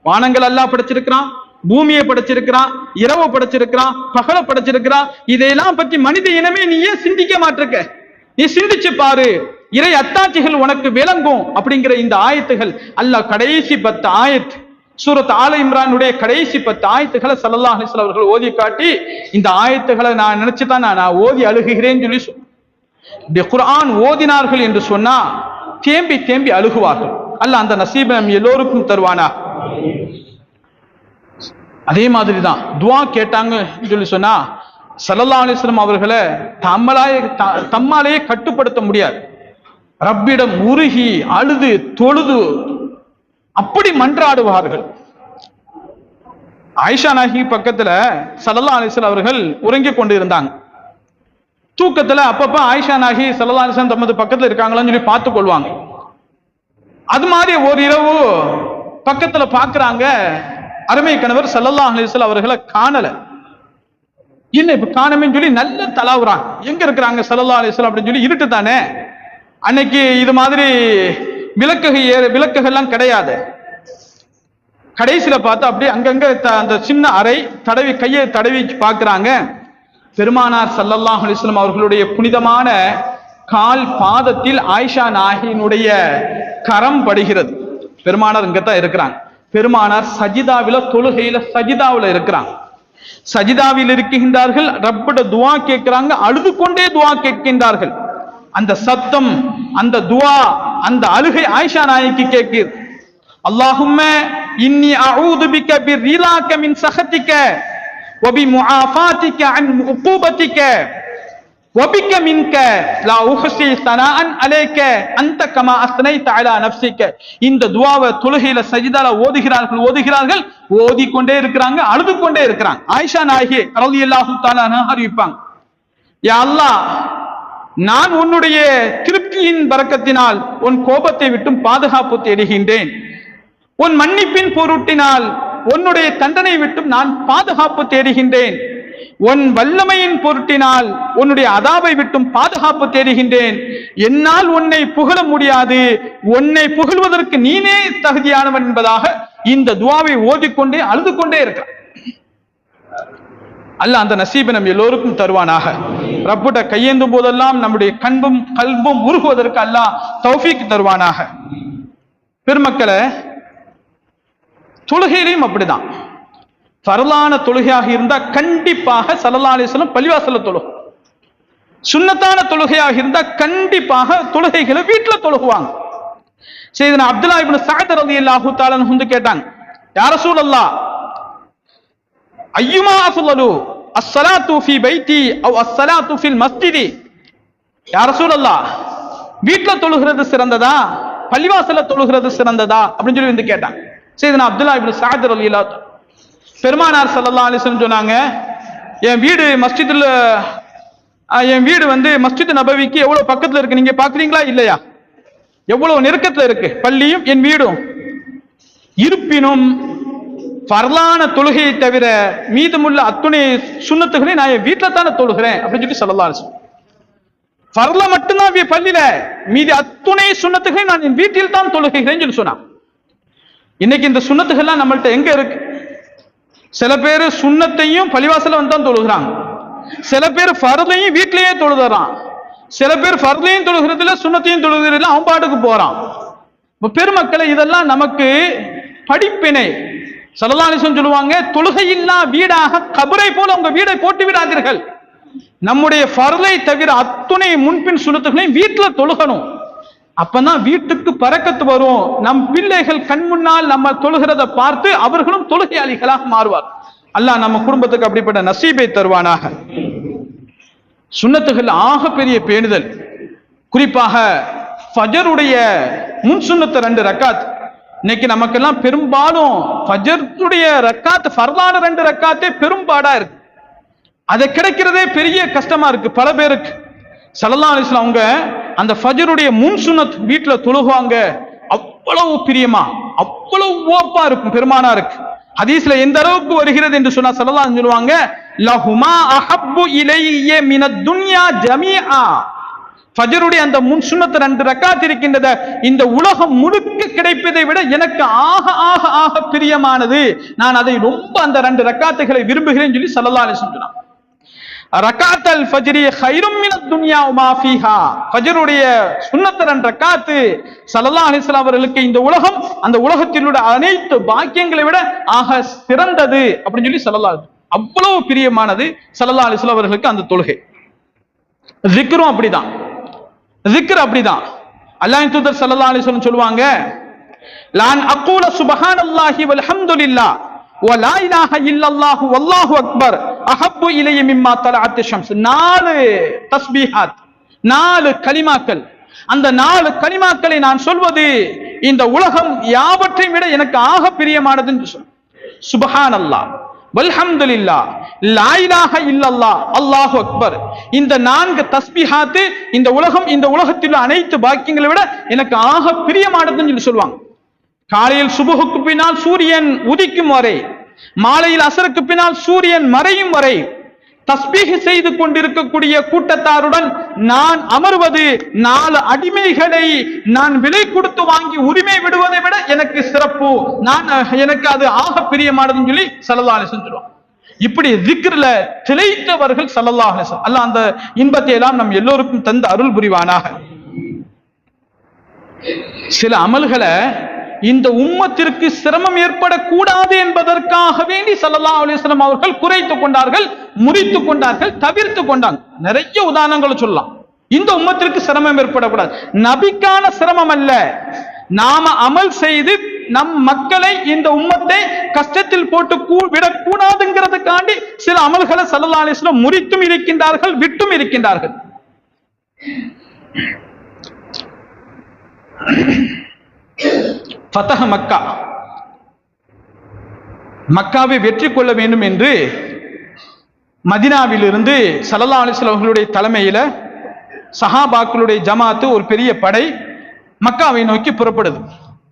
வானங்கள் அல்லாஹ் படைச்சிருக்கிறான், பூமியை படைச்சிருக்கிறான், இரவு படைச்சிருக்கிறான், பகலை படைச்சிருக்கிறான். இதையெல்லாம் பற்றி மனித இனமே நீ ஏன் சிந்திக்க மாட்டிருக்க? நீ சிந்திச்சு பாரு, இறை அத்தாட்சிகள் உனக்கு விளங்கும். அப்படிங்கிற இந்த ஆயத்துகள் அல்லாஹ் கடைசி 10 ஆயத் சூரத் ஆல இம்ரானுடைய கடைசி 10 ஆயத்துகளை ஸல்லல்லாஹு அலைஹி வஸல்லம் அவர்கள் ஓதி காட்டி, இந்த ஆயத்துகளை நான் நினைச்சுதான் நான் ஓதி அழுகுகிறேன்னு சொல்லி இந்த குர்ஆன் ஓதினார்கள் என்று சொன்னா தேம்பி தேம்பி அழுகுவார்கள். அல்லாஹ் அந்த நசீபை நம் எல்லோருக்கும் தருவானா. அதே மாதிரி தான் துஆ கேட்டாங்க சொல்லி சொன்னா ஸல்லல்லாஹு அலைஹி வஸல்லம் அவர்களை தம்மாலேயே கட்டுப்படுத்த முடியாது. ரப்பிடம் உருகி அழுது தொழுது அப்படி மன்றாடுவார்கள். ஆயிஷா நாயகி பக்கத்துல ஸல்லல்லாஹு அலைஹி வஸல்லம் அவர்கள் உறங்கிக் கொண்டு இருந்தாங்க. தூக்கத்துல அப்பப்ப ஆயிஷா நாயகி ஸல்லல்லாஹு அலைஹி வஸல்லம் தமது பக்கத்துல இருக்காங்களான்னு சொல்லி பார்த்துக் கொள்வாங்க. அது மாதிரி ஒரு இரவு பக்கத்துல பாக்குறாங்க, அருமை கணவர் ஸல்லல்லாஹு அலைஹி வஸல்லம் அவர்களை காணல. என்ன இப்ப காணமேன்னு சொல்லி நல்ல தலாவுறாங்க, எங்க இருக்கிறாங்க ஸல்லல்லாஹு அலைஹி வஸல்லம் அப்படின்னு சொல்லி. இருட்டு தானே அன்னைக்கு, இது மாதிரி விளக்குகள்லாம் கிடையாது. கடைசியில பார்த்தா அப்படியே அங்கங்க அந்த சின்ன அறை தடவி கையை தடவி பார்க்கிறாங்க. பெருமானார் ஸல்லல்லாஹு அலைஹி வஸல்லம் அவர்களுடைய புனிதமான கால் பாதத்தில் ஆயிஷா நாயகியினுடைய கரம் படுகிறது. பெருமானார் இங்கத்தான் இருக்கிறாங்க. பெருமானார் சஜிதாவில தொழுகையில சஜிதாவில் இருக்கிறாங்க. சஜிதாவில் இருக்கின்றார்கள், ரப்பிட துஆ கேட்கிறாங்க, அழுது கொண்டே துஆ கேட்கின்றார்கள். அந்த சத்தம், அந்த துஆ, அந்த அழுகை ஆயிஷா நாயகி கேட்குது. அல்லாஹும்ம இன்னி அஊது பிக பிரிலாக மின் சஹதிக வ பிமுஆஃபாதிக அன் உகூபதிக வ பிக மின்க லா உஹ்ஸி ஸனாஅன் அலைக அன்த கமா அஸ்னைத அலா நஃப்ஸிக. இந்த துஆவை தொழுகையில சஜிதால ஓதுகிறார்கள், ஓதிக்கொண்டே இருக்கிறாங்க, அழுது கொண்டே இருக்கிறாங்க. ஆயிஷா நாயகி ரலியல்லாஹு தஆலா அன்ஹா அறிவிப்பாங்க, யா அல்லாஹ், நான் உன்னுடைய திருப்தியின் பரக்கத்தினால் உன் கோபத்தை விட்டும் பாதுகாப்பு தேடுகின்றேன். உன் மன்னிப்பின் பொருட்டினால் உன்னுடைய தண்டனை விட்டும் நான் பாதுகாப்பு தேடுகின்றேன். உன் வல்லமையின் பொருட்டினால் உன்னுடைய அதாபை விட்டும் பாதுகாப்பு தேடுகின்றேன். என்னால் உன்னை புகழ முடியாது, உன்னை புகழ்வதற்கு நீனே தகுதியானவன் என்பதாக இந்த துஆவை ஓதிக்கொண்டே அழுது கொண்டே இருக்கிறான். அல்லாஹ் அந்த நசீபை நம் எல்லோருக்கும் தருவானாக. ரப்புட கையேந்தும் போதெல்லாம் நம்முடைய கல்பும் உருகுவதற்கு அல்லாஹ் தௌஃபீக் தருவானாக. பெருமக்களை, தொழுகையிலையும் அப்படிதான். ஃபர்லான தொழுகையாக இருந்தா கண்டிப்பாக ஸல்லல்லாஹு அலைஹி வஸல்லம் பள்ளிவாசல்ல தொழுகும். சுன்னத்தான தொழுகையாக இருந்தா கண்டிப்பாக தொழுகைகளை வீட்டுல தொழுகுவாங்க. சையதுனா அப்துல்லாஹ் இப்னு ஸஅத் ரலியல்லாஹு தஆலா அன்ஹு கேட்டாங்க, யா ரசூலல்லாஹ், ஐயுமா அஃலலு அஸ்ஸலாத்து ஃபீ பைத்தி அவ் அஸ்ஸலாத்து ஃபில் மஸ்ஜிதி? யா ரசூலல்லாஹ், வீட்ல தொழுகிறது சிறந்ததா பள்ளிவாசல்ல தொழுகிறது சிறந்ததா அப்படின்னு சொல்லி வந்து கேட்டாங்க. சையதுனா அப்துல்லாஹ் இப்னு ஸஅத் ரலியல்லாஹு தஆலா, பெருமானார் ஸல்லல்லாஹு அலைஹி வஸல்லம் சொன்னாங்க, என் வீடு மஸ்ஜித் நபவிக்கு எவ்வளவு பக்கத்துல இருக்கு நீங்க பாக்குறீங்களா இல்லையா? எவ்வளவு நெருக்கத்துல இருக்கு பள்ளியும் என் வீடும். இருப்பினும் ஃபர்லான தொழுகையை தவிர மீதமுள்ள அத்துணை சுன்னத்துகளை நான் என் வீட்டுல தானே தொழுகிறேன் அப்படின்னு சொல்லி ஸல்லல்லாஹு அலைஹி வஸல்லம். ஃபர்ல மட்டும்தான் பள்ளியில, மீதி அத்துணை சுன்னத்துகளை நான் என் வீட்டில் தான் தொழுகிறேன்னு சொல்லி சொன்னான். இன்னைக்கு இந்த சுன்னத்துகள்லாம் நம்மள்ட்ட எங்க இருக்கு? சில பேர் சுன்னத்தையும் பள்ளிவாசல வந்து தான் தொழுகிறாங்க, சில பேர் ஃபர்லையும் வீட்டிலேயே தொழுதுறான், சில பேர் ஃபர்லையும் தொழுகிறதுல சுன்னத்தையும் தொழுகிறதுல அவன் பாட்டுக்கு போறான். பெருமக்களை, இதெல்லாம் நமக்கு படிப்பினை. ஸல்லல்லாஹு அலைஹி வஸல்லம் சொல்லுவாங்க, தொழுகையில்லா வீடாக கபரை போல உங்க வீடை போட்டு விடாதீர்கள். நம்முடைய ஃபர்லை தவிர அத்துணை முன்பின் சுன்னத்துகளையும் வீட்டுல தொழுகணும். அப்பதான் வீட்டுக்கு பரக்கத்து வரும். நம் பிள்ளைகள் கண் முன்னால் நம்ம தொழுகிறத பார்த்து அவர்களும் தொழுகையாளிகளாக மாறுவார். அல்லாஹ் நம்ம குடும்பத்துக்கு அப்படிப்பட்ட நசீபை தருவானாக. சுன்னத்துகள் ஆக பெரிய பேணுதல், குறிப்பாக ஃபஜருடைய முன் சுன்னத்து 2 ரக்காத். இன்னைக்கு நமக்கெல்லாம் பெரும்பாலும் ஃபஜருடைய ரக்காத், ஃபர்லான 2 ரக்காத்தே பெரும்பாடா இருக்கு. அதை கிடைக்கிறதே பெரிய கஷ்டமா இருக்கு பல பேருக்கு. ஸல்லல்லாஹு அலைஹி வஸல்லம் அவங்க அந்த ஃபஜருடைய முன் சுன்னத் வீட்டுல தொழுகுவாங்க. அவ்வளவு பிரியமா, அவ்வளவு ஓப்பா இருக்கும் பெருமானாருக்கு. ஹதீஸ்ல எந்த அளவுக்கு வருகிறது என்று சொன்னா ஸல்லல்லாஹு அலைஹி சொல்லுவாங்க, லஹுமா அஹப்பு இலைய மினத் துன்யா ஜமீஆ. ஃபஜருடைய அந்த முன் சுன்னத் 2 ரக்காத் இருக்கின்றத இந்த உலகம் முழுக்க கிடைப்பதை விட எனக்கு ஆக ஆக ஆக பிரியமானது. நான் அதை ரொம்ப அந்த 2 ரக்காத்துகளை விரும்புகிறேன் சொல்லி ஸல்லல்லாஹு அலைஹி வஸல்லம் சொன்னாங்க. ரகாத்தல் ஃபஜ்ரி கைரும் மினத் துன்யா வமா ஃபீஹா. ஃபஜ்ருடைய சுன்னத் 2 ரக்காத் ஸல்லல்லாஹு அலைஹி வஸல்லம் அவர்களுக்கு இந்த உலகம், அந்த உலகத்தில் உள்ள அனைத்து பாக்கியங்களை விட ஆக சிறந்தது அப்படின்னு சொல்லி ஸல்லல்லாஹு அவ்வளவு பிரியமானது ஸல்லல்லாஹு அலைஹி வஸல்லம் அவர்களுக்கு அந்த தொழுகை. ஜிக்ரும் அப்படிதான், ஜிக்ர் அப்படிதான். அல்லாஹ்வின் தூதர் ஸல்லல்லாஹு அலைஹி வஸல்லம் சொல்லுவாங்க, லான் அக்கூல சுப்ஹானல்லாஹி வல்ஹம்துலில்லாஹ் வலா இலாஹ இல்லல்லாஹு வல்லாஹு அக்பர் அஹப்பு இலைய மிம்மா தலஅத் ஷம்ஸ். 4 தஸ்பீஹாத், 4 கலிமாக்கள். அந்த 4 கலிமாக்களை நான் சொல்வது இந்த உலகம் யாவற்றையும் விட எனக்கு ஆக பிரியமானது என்று சொல். சுப்ஹானல்லாஹ் வல்ஹம்துலில்லாஹ் லா இலாஹ இல்லல்லாஹ் அல்லாஹு அக்பர். இந்த 4 தஸ்பீஹாத் இந்த உலகம், இந்த உலகத்தில் அனைத்து பாக்கியங்களை விட எனக்கு ஆக பிரியமானதுன்னு சொல்லி சொல்லுவாங்க. காலையில் சுபுகுக்கு பின்னால் சூரியன் உதிக்கும் வரை, மாலையில் அசருக்கு பின்னால் சூரியன் மறையும் வரை தஸ்பீஹ் செய்து கொண்டிருக்கக்கூடிய கூட்டத்தாருடன் நான் அமர்வது 4 அடிமைகளை நான் விலை கொடுத்து வாங்கி உரிமை விடுவதை விட எனக்கு சிறப்பு, எனக்கு அது ஆக பிரியமானதுன்னு சொல்லி ஸல்லல்லாஹு அலைஹி வஸல்லம் சொல்லுவாங்க. இப்படி ஜிக்ர்ல திளைத்தவர்கள் ஸல்லல்லாஹு அலைஹி வஸல்லம். அல்லாஹ் அந்த இன்பத்தை எல்லாம் நம் எல்லோருக்கும் தந்து அருள் புரிவானாக. சில அமல்களை இந்த உம்மத்திற்கு சிரமம் ஏற்படக்கூடாது என்பதற்காக வேண்டி ஸல்லல்லாஹு அலைஹி வஸல்லம் அவர்கள் குறைத்துக் கொண்டார்கள், முறித்துக் கொண்டார்கள், தவிர்த்து கொண்டாங்க. நிறைய உதாரணங்களை சொல்லலாம். இந்த உம்மத்திற்கு சிரமம் ஏற்படக்கூடாது, நபிக்கான சிரமம் அல்ல. நாம அமல் செய்து நம் மக்களை, இந்த உம்மத்தை கஷ்டத்தில் போட்டு விடக்கூடாதுங்கிறதுக்காண்டி சில அமல்களை ஸல்லல்லாஹு அலைஹி வஸல்லம் முறித்தும் இருக்கின்றார்கள், விட்டும் இருக்கின்றார்கள். ஃபதஹ் மக்கா, மக்காவை வெற்றி கொள்ள வேண்டும் என்று மதீனாவிலிருந்து ஸல்லல்லாஹு அலைஹி வஸல்லம் அவர்களுடைய தலைமையில சஹாபாக்களுடைய ஜமாத்து, ஒரு பெரிய படை மக்காவை நோக்கி புறப்படுது.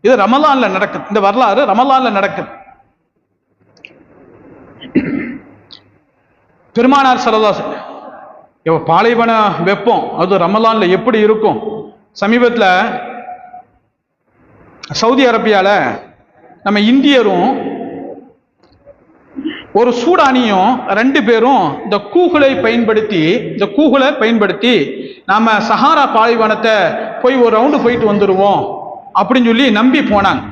இது ரமலான்ல நடக்குது. இந்த வரலாறு ரமலான்ல நடக்குது. பெருமானார் ஸல்லல்லாஹு அலைஹி வஸல்லம் பாலைவன வெப்பம் அது ரமலான்ல எப்படி இருக்கும்? சமீபத்தில் சவுதி அரேபியால நம்ம இந்தியரும் ஒரு சூடானியும் 2 பேரும் இந்த கூகுளை பயன்படுத்தி நாம சஹாரா பாலைவனத்தை போய் ஒரு ரவுண்டு போயிட்டு வந்துடுவோம் அப்படின்னு சொல்லி நம்பி போனாங்க.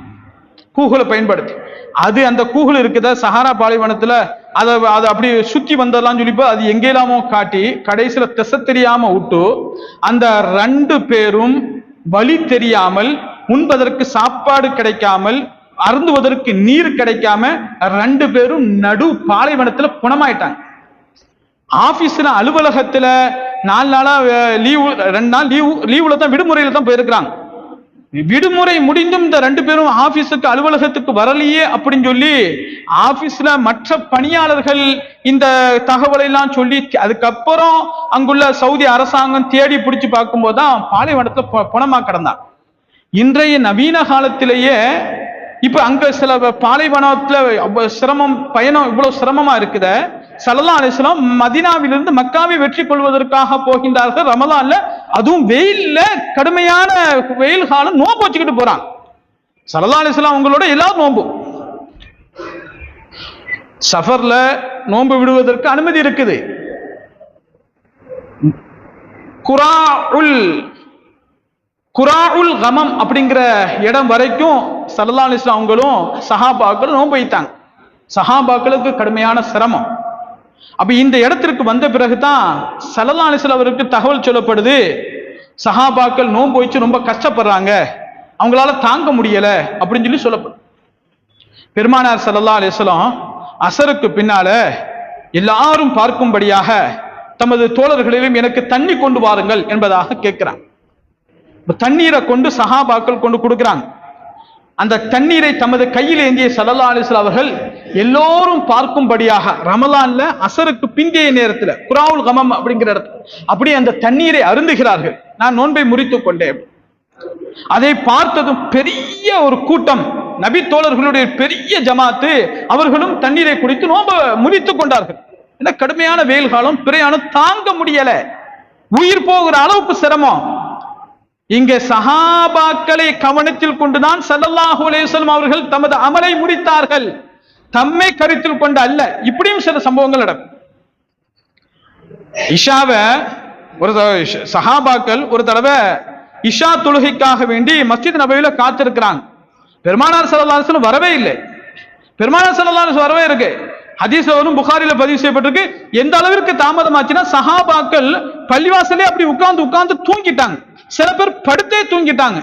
கூகுளை பயன்படுத்தி அந்த கூகுள் இருக்குத சஹாரா பாலைவனத்துல அதை அப்படி சுத்தி வந்ததெல்லாம் சொல்லிப்போ அது எங்கேலாமோ காட்டி கடைசியில திசை தெரியாம விட்டு அந்த 2 பேரும் வழி தெரியாமல், உண்பதற்கு சாப்பாடு கிடைக்காமல், அருந்துவதற்கு நீர் கிடைக்காம 2 பேரும் நடு பாலைவனத்துல புணமாயிட்டாங்க. ஆபீஸ்ல, அலுவலகத்துல 4 நாளா லீவு, 2 நாள் லீவுல தான், விடுமுறையில தான் போயிருக்கிறாங்க. விடுமுறை முடிந்தும் இந்த 2 பேரும் ஆபீஸுக்கு, அலுவலகத்துக்கு வரலையே அப்படின்னு சொல்லி ஆபீஸ்ல மற்ற பணியாளர்கள் இந்த தகவலை எல்லாம் சொல்லி அதுக்கப்புறம் அங்குள்ள சவுதி அரசாங்கம் தேடி பிடிச்சு பார்க்கும்போதுதான் பாலைவனத்துல புணமா கிடந்தாங்க. இன்றைய நவீன காலத்திலேயே இப்ப அங்க சில பாலைவனத்துல சிரமம், பயணம் இவ்வளவு சிரமமா இருக்குத. ஸல்லல்லாஹு அலைஹி வஸல்லம் மதீனாவிலிருந்து மக்காவை வெற்றி கொள்வதற்காக போகின்றார்கள் ரமலான்ல. அதுவும் வெயில்ல, கடுமையான வெயில் காலம், நோன்பு வச்சுக்கிட்டு போறாங்க. ஸல்லல்லாஹு அலைஹி வஸல்லம் அவங்களோட எல்லாரும் நோன்பு. சஃபர்ல நோன்பு விடுவதற்கு அனுமதி இருக்குது. குராஉல் கமம் அப்படிங்கிற இடம் வரைக்கும் ஸல்லல்லாஹு அலைஹி வஸல்லம் அவங்களும் சஹாபாக்களும் நோன்பு வைத்தாங்க. சஹாபாக்களுக்கு கடுமையான சிரமம். அப்ப இந்த இடத்திற்கு வந்த பிறகுதான் ஸல்லல்லாஹு அலைஹி வஸல்லம் அவருக்கு தகவல் சொல்லப்படுது, சஹாபாக்கள் நோன்பு வச்சு ரொம்ப கஷ்டப்படுறாங்க, அவங்களால தாங்க முடியல அப்படின்னு சொல்லி சொல்லப்படும். பெருமானார் ஸல்லல்லாஹு அலைஹி வஸல்லம் அசருக்கு பின்னால எல்லாரும் பார்க்கும்படியாக தமது தோழர்களிலும் எனக்கு தண்ணி கொண்டு வாருங்கள் என்பதாக கேட்கிறாங்க. தண்ணீரை கொண்டு சஹாபாக்கள் கொண்டு கொடுக்கிறாங்க. அந்த தண்ணீரை தமது கையில் ஏந்திய ஸல்லல்லாஹு அலைஹி வஸல்லம் அவர்கள் எல்லோரும் பார்க்கும்படியாக ரமலான்ல அசருக்கு பிந்தைய நேரத்தில் குராவுல் கமம் அப்படிங்கிற இடத்துல அப்படியே அந்த தண்ணீரை அருந்துகிறார்கள். நான் நோன்பை முறித்துக் கொண்டேன். அதை பார்த்ததும் பெரிய ஒரு கூட்டம், நபி தோழர்களுடைய பெரிய ஜமாத்து, அவர்களும் தண்ணீரை குடித்து நோன்பை முறித்துக் கொண்டார்கள். என்ன கடுமையான வெயில் காலம், பிரயாணம் தாங்க முடியல, உயிர் போகிற அளவுக்கு சிரமம். இங்கே சஹாபாக்களை கவனத்தில் கொண்டுதான் ஸல்லல்லாஹு அலைஹி வஸல்லம் அவர்கள் தமது அமலை முடித்தார்கள், தம்மை கருத்தில் கொண்டு அல்ல. இப்படியும் சில சம்பவங்கள் நடக்கும். இஷாவை ஒரு சஹாபாக்கள் ஒரு தடவை இஷா தொழுகைக்காக வேண்டி மஸ்ஜித் நபவியில காத்திருக்கிறாங்க. பெருமானார் ஸல்லல்லாஹு அலைஹி வஸல்லம் வரவே இல்லை. பெருமானார் ஸல்லல்லாஹு அலைஹி வஸல்லம் வரவே இருக்கு. ஹதீஸ்ல வரும், புகாரில பதிவு செய்யப்பட்டிருக்கு. எந்த அளவிற்கு தாமதமாச்சுன்னா சஹாபாக்கள் பள்ளிவாசலே அப்படி உட்கார்ந்து தூங்கிட்டாங்க. சில பேர் படுத்தே தூங்கிட்டாங்க.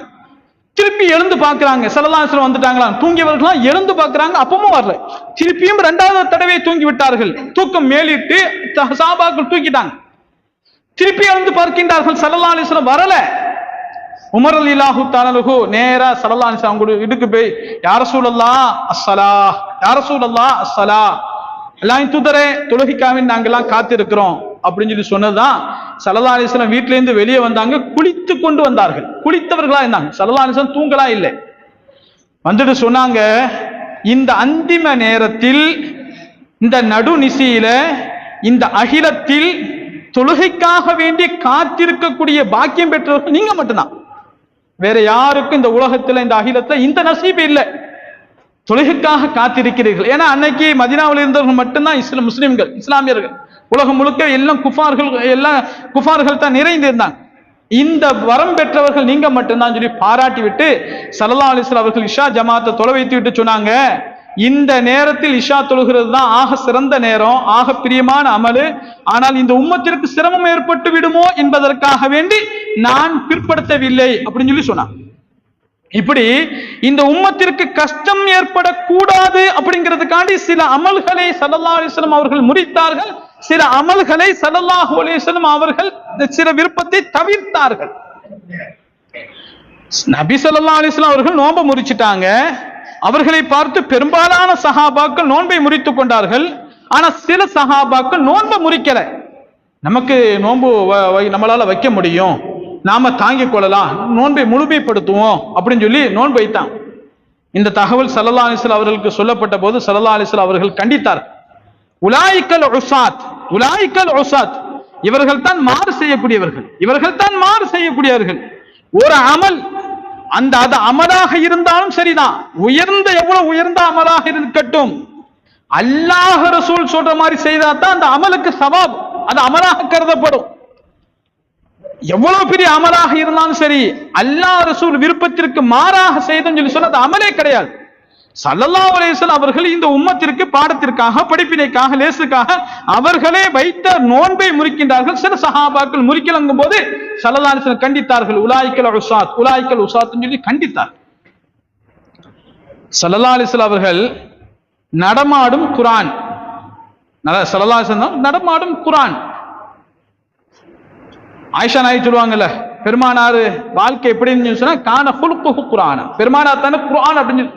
திருப்பி எழுந்து பார்க்கிறாங்க, ஸல்லல்லாஹு அலைஹி வஸல்லம் வந்துட்டாங்களா. தூங்கியவர்களாம் எழுந்து பார்க்கிறாங்க, அப்பவும் வரல. திருப்பியும் 2வது தடவை தூங்கி விட்டார்கள். தூக்கம் மேலிட்டு சஹாபாக்கள் தூங்கிட்டாங்க. திருப்பி எழுந்து பார்க்கின்றார்கள், ஸல்லல்லாஹு அலைஹி வஸல்லம் வரல. உமர் ரலியல்லாஹு தஆலா அன்ஹு நேரா ஸல்லல்லாஹு அலைஹி வஸல்லம் அவங்க இடுக்கு போய், யா ரசூலல்லாஹ் அஸ்ஸலாஹ், யா ரசூலல்லாஹ் அஸ்ஸலாஹ், அல்லாஹ்வின் தூதரே தொழுகைக்காக நாங்கெல்லாம் காத்திருக்கிறோம் அப்படின்னு சொல்லி சொன்னதுதான். ஸல்லல்லாஹு அலைஹி வஸல்லம் வீட்டில இருந்து வெளியே வந்தாங்க, குளித்து கொண்டு வந்தார்கள். குளித்தவர்களா இருந்தாங்க. ஸல்லல்லாஹு அலைஹி வஸல்லம் தூங்கலா இல்லை. வந்துட்டு சொன்னாங்க, இந்த அந்திம நேரத்தில், இந்த நடுநிசியில, இந்த அகிலத்தில் தொழுகைக்காக வேண்டி காத்திருக்கக்கூடிய பாக்கியம் பெற்றவர்கள் நீங்க மட்டும்தான். வேற யாருக்கும் இந்த உலகத்துல, இந்த அகிலத்துல இந்த நசீபு இல்லை. தொழுகைக்காக காத்திருக்கிறீர்கள். ஏன்னா அன்னைக்கு மதீனாவில் இருந்தவர்கள் மட்டும்தான் முஸ்லிம்கள், இஸ்லாமியர்கள். உலகம் முழுக்க எல்லாம் குஃபார்கள் தான் நிறைந்திருந்தாங்க. இந்த வரம் பெற்றவர்கள் நீங்க மட்டும்தான் சொல்லி பாராட்டி விட்டு ஸல்லல்லாஹு அலைஹி வஸல்லம் அவர்கள் இஷா ஜமாத்தை தொலை வைத்து விட்டு சொன்னாங்க, இந்த நேரத்தில் இஷா தொழுகிறது தான் ஆக சிறந்த நேரம், ஆக பிரியமான அமலு. ஆனால் இந்த உம்மத்திற்கு சிரமம் ஏற்பட்டு விடுமோ என்பதற்காக வேண்டி நான் பிற்படுத்தவில்லை அப்படின்னு சொல்லி சொன்னாங்க. இப்படி இந்த உம்மத்திற்கு கஷ்டம் ஏற்படக்கூடாது அப்படிங்கிறதுக்காண்டி சில அமல்களை ஸல்லல்லாஹு அலைஹி வஸல்லம் அவர்கள் முடித்தார்கள். சில அமல்களை ஸல்லல்லாஹு அலைஹி வஸல்லம் அவர்கள் சில விருப்பத்தை தவிர்த்தார்கள். நபி ஸல்லல்லாஹு அலைஹி வஸல்லம் அவர்கள் நோன்பை முறிச்சிட்டாங்க. அவர்களை பார்த்து பெரும்பாலான சஹாபாக்கள் நோன்பை முறித்துக் கொண்டார்கள். ஆனா சில சஹாபாக்கள் நோன்பை முறிக்கல. நமக்கு நோன்பு நம்மளால வைக்க முடியும், நாம தாங்கிக் கொள்ளலாம், நோன்பை முழுமைப்படுத்துவோம் அப்படின்னு சொல்லி நோன்பு வைத்தாங்க. இந்த தகவல் ஸல்லல்லாஹு அலைஹி வஸல்லம் அவர்களுக்கு சொல்லப்பட்ட போது ஸல்லல்லாஹு அலைஹி வஸல்லம் அவர்கள் கண்டித்தார். உலாயிக்கல் உஸாத், உலாயிக்கல் உஸாத், இவர்கள் தான் மாறு செய்யக்கூடியவர்கள், இவர்கள் தான் மாறு செய்யக்கூடியவர்கள். ஒரு அமல், அந்த அது அமலாக இருந்தாலும் சரிதான், உயர்ந்த எவ்வளவு உயர்ந்த அமலாக இருக்கட்டும், அல்லாஹ் ரசூல் சொல்ற மாதிரி செய்தா தான் அந்த அமலுக்கு சவாப், அது அமலாக கருதப்படும். எவ்வளவு பெரிய அமலாக இருந்தாலும் சரி, அல்லாஹ் ரசூல் விருப்பத்திற்கு மாறாக செய்தோம்னு சொல்லி சொன்ன அது அமலே கிடையாது. ஸல்லல்லாஹு அலைஹி வஸல்லம் அவர்கள் இந்த உம்மத்திற்கு பாடத்திற்காக, படிப்பினைக்காக, லேசுக்காக அவர்களே வைத்த நோன்பை முறிக்கின்றார்கள். சில சஹாபாக்கள் முறிக்கலங்கும் போது ஸல்லல்லாஹு அலைஹி வஸல்லம் கண்டித்தார்கள். உலாயிக்கல் உஸாத், உலாயிக்கல் உஸாத் சொல்லி கண்டித்தார். ஸல்லல்லாஹு அலைஹி வஸல்லம் அவர்கள் நடமாடும் குர்ஆன், ஸல்லல்லாஹு அலைஹி வஸல்லம் நடமாடும் குர்ஆன். ஆயிஷா நாயகி சொல்லுவாங்கல்ல, பெருமானார் வாழ்க்கை எப்படின்னு சொன்னா கான குல்குஹு குர்ஆன், பெருமானார் தான குர்ஆன் அப்படின்னு.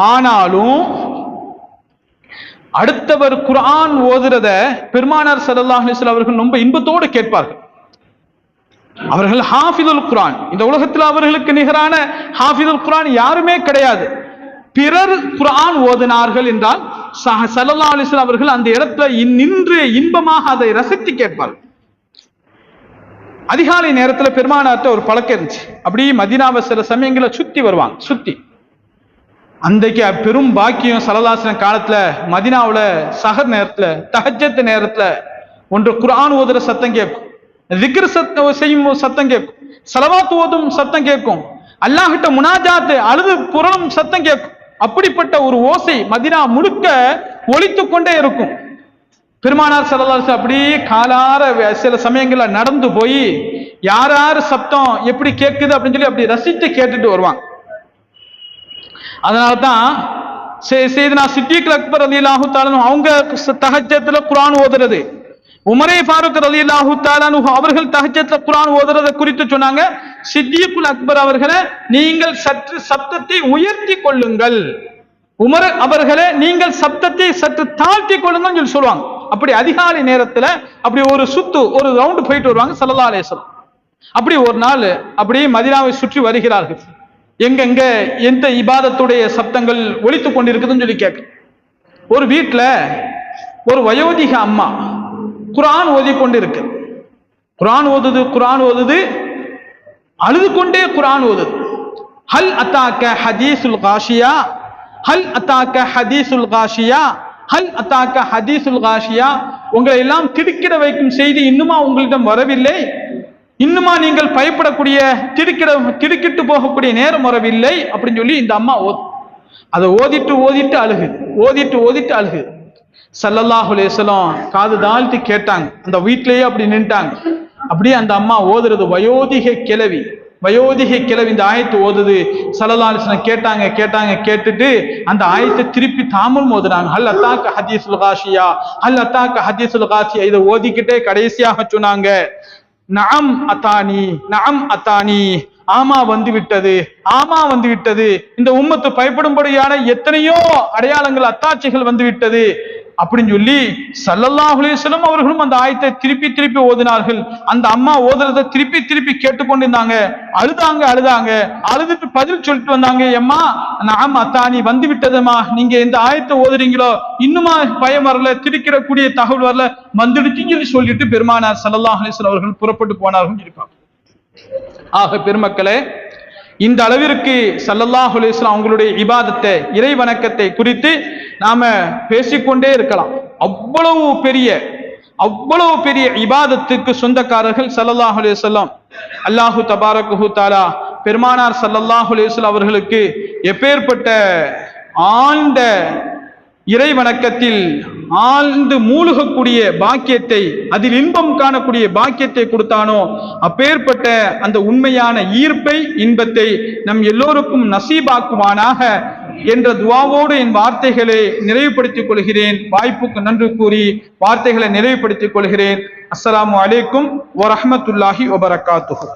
ஆனாலும் அடுத்தவர் குர்ஆன் ஓதுறத பெருமானார் ஸல்லல்லாஹு அலைஹி வஸல்லம் அவர்கள் ரொம்ப இன்பத்தோடு கேட்பார்கள். அவர்கள் ஹாஃபிதுல் குர்ஆன், இந்த உலகத்தில் அவர்களுக்கு நிகரான ஹாஃபிதுல் குர்ஆன் யாருமே கிடையாது. பிறர் குர்ஆன் ஓதினார்கள் என்றால் ஸல்லல்லாஹு அலைஹி வஸல்லம் அவர்கள் அந்த இடத்துல நின்று இன்பமாக அதை ரசித்து கேட்பார்கள். அதிகாலை நேரத்தில் பெருமானார்ட்ட ஒரு பழக்கம் இருந்துச்சு. அப்படியே மதீனாவை சில சமயங்களை சுத்தி வருவாங்க. சுத்தி அன்றைக்கு பெரும் பாக்கியம் ஸல்லல்லாஹு அலைஹி வஸல்லம் காலத்துல மதீனாவுல சஹர் நேரத்துல, தஹஜ்ஜத் நேரத்துல ஒன்று குர்ஆன் ஓதுற சத்தம் கேட்கும், திக்ர் செய்யும் சத்தம் கேட்கும், ஸலவாத் ஓதும் சத்தம் கேட்கும், அல்லாஹ்கிட்ட முனாஜாத் அழுது புரளும் சத்தம் கேட்கும். அப்படிப்பட்ட ஒரு ஓசை மதீனா முழுக்க ஒலித்துக் கொண்டே இருக்கும். பெருமானார் ஸல்லல்லாஹு அலைஹி அப்படியே காலார சில சமயங்கள்ல நடந்து போய் யார் யார் சப்தம் எப்படி கேட்குது அப்படின்னு சொல்லி அப்படி ரசித்து கேட்டுட்டு வருவாங்க. அதனாலதான் செய்தனா சித்திக் அக்பர் ரலியல்லாஹு தஆலா அவங்க தஹஜ்ஜத்ல குர்ஆன் ஓதுறது, உமரே ஃபாரூக் ரலியல்லாஹு தஆலா அவர்கள் தஹஜ்ஜத்ல குர்ஆன் ஓதுறதை குறித்து சொன்னாங்க, சித்திகுல் அக்பர் அவர்களே நீங்கள் சற்று சப்தத்தை உயர்த்தி கொள்ளுங்கள், உமர் அவர்களே நீங்கள் சப்தத்தை சற்று தாழ்த்தி கொள்ளுங்கன்னு சொல்லி சொல்லுவாங்க. அப்படி அதிகாலை நேரத்துல அப்படி ஒரு சுத்து ஒரு ரவுண்ட் போயிட்டு வருவாங்க ஸல்லல்லாஹு அலைஹி வஸல்லம். அப்படி ஒரு நாள் அப்படியே மதீனாவை சுற்றி வருகிறார்கள். எங்கெங்க எந்த இபாதத்துடைய சப்தங்கள் ஒலித்துக் கொண்டிருக்குதுன்னு சொல்லி கேட்க, ஒரு வீட்டுல ஒரு வயோதிக அம்மா குர்ஆன் ஓதி கொண்டு இருக்கு. குர்ஆன் ஓதுது, அழுது கொண்டே குர்ஆன் ஓதுது. ஹல் அத்தாக்க ஹதீசுல் காஷியா, ஹல் அத்தாக்க ஹதீசுல் காஷியா, ஹல் அத்தாக்க ஹதீசுல் காஷியா, உங்களை எல்லாம் திடுக்கிட வைக்கும் செய்தி இன்னுமா உங்களிடம் வரவில்லை, இன்னுமா நீங்கள் பயப்படக்கூடிய திடுக்கிட்டு போகக்கூடிய நேரம் வரவில்லை அப்படின்னு சொல்லி இந்த அம்மா அதை ஓதிட்டு அழுகு. ஸல்லல்லாஹு அலைஹி வஸல்லம் காது தாழ்த்தி கேட்டாங்க, அந்த வீட்டிலேயே அப்படி நின்ட்டாங்க. அப்படியே அந்த அம்மா ஓதுறது வயோதிக கிழவி இந்த ஆயத்து ஓதுது. ஸல்லல்லாஹு அலைஹி வஸல்லம் கேட்டுட்டு அந்த ஆயத்தை திருப்பி தாமும் ஓதுறாங்க. ஹல் அத்தாக்க ஹதீசுல் காஷியா, ஹல் அத்தாக்க ஹதீசுல் காஷியா, இதை ஓதிக்கிட்டே கடைசியாக சொன்னாங்க, நஅம் அத்தானி, ஆமா வந்து விட்டது. இந்த உம்மத்து பயப்படும்படியான எத்தனையோ அடையாளங்கள் அத்தாட்சிகள் வந்து விட்டது அப்படின்னு சொல்லி ஸல்லல்லாஹு அலைஹி வஸல்லம் அவர்களும் அந்த ஆயத்தை திருப்பி ஓதினார்கள். அந்த அம்மா ஓதுறதை திருப்பி கேட்டுக்கொண்டிருந்தாங்க. அழுதுட்டு பதில் சொல்லிட்டு வந்தாங்க, எம்மா நஅம் அத்தானி வந்து விட்டதுமா, நீங்க எந்த ஆயத்தை ஓதுறீங்களோ இன்னுமா பயம் வரல, திடுக்கிடக்கூடிய தகவல் வரல, வந்துடுச்சுன்னு சொல்லிட்டு பெருமானார் ஸல்லல்லாஹு அலைஹி வஸல்லம் அவர்கள் புறப்பட்டு போனார்கள் இருக்காங்க. ஆக பெருமக்களே, இந்த அளவிற்கு ஸல்லல்லாஹு அலைஹி வஸல்லம் அவங்களுடைய இபாதத்தை இறை வணக்கத்தை குறித்து நாம பேசிக்கொண்டே இருக்கலாம். அவ்வளவு பெரிய இபாதத்துக்கு சொந்தக்காரர்கள் ஸல்லல்லாஹு அலைஹி வஸல்லம். அல்லாஹு தபாரக வ தஆலா பெருமானார் ஸல்லல்லாஹு அலைஹி வஸல்லம் அவர்களுக்கு எப்பேற்பட்ட ஆழ்ந்த இறை வணக்கத்தில் ஆழ்ந்து மூழ்கக்கூடிய பாக்கியத்தை, அதில் இன்பம் காணக்கூடிய பாக்கியத்தை கொடுத்தானோ, அப்பேற்பட்ட அந்த உண்மையான ஈர்ப்பை இன்பத்தை நம் எல்லோருக்கும் நசீபாக்குவானாக என்ற துஆவோடு என் வார்த்தைகளை நிறைவுபடுத்திக் கொள்கிறேன். வாய்ப்புக்கு நன்றி கூறி வார்த்தைகளை நிறைவுபடுத்திக் கொள்கிறேன். அஸ்ஸலாமு அலைக்கும் வரஹ்மத்துல்லாஹி வபரகாத்துஹு.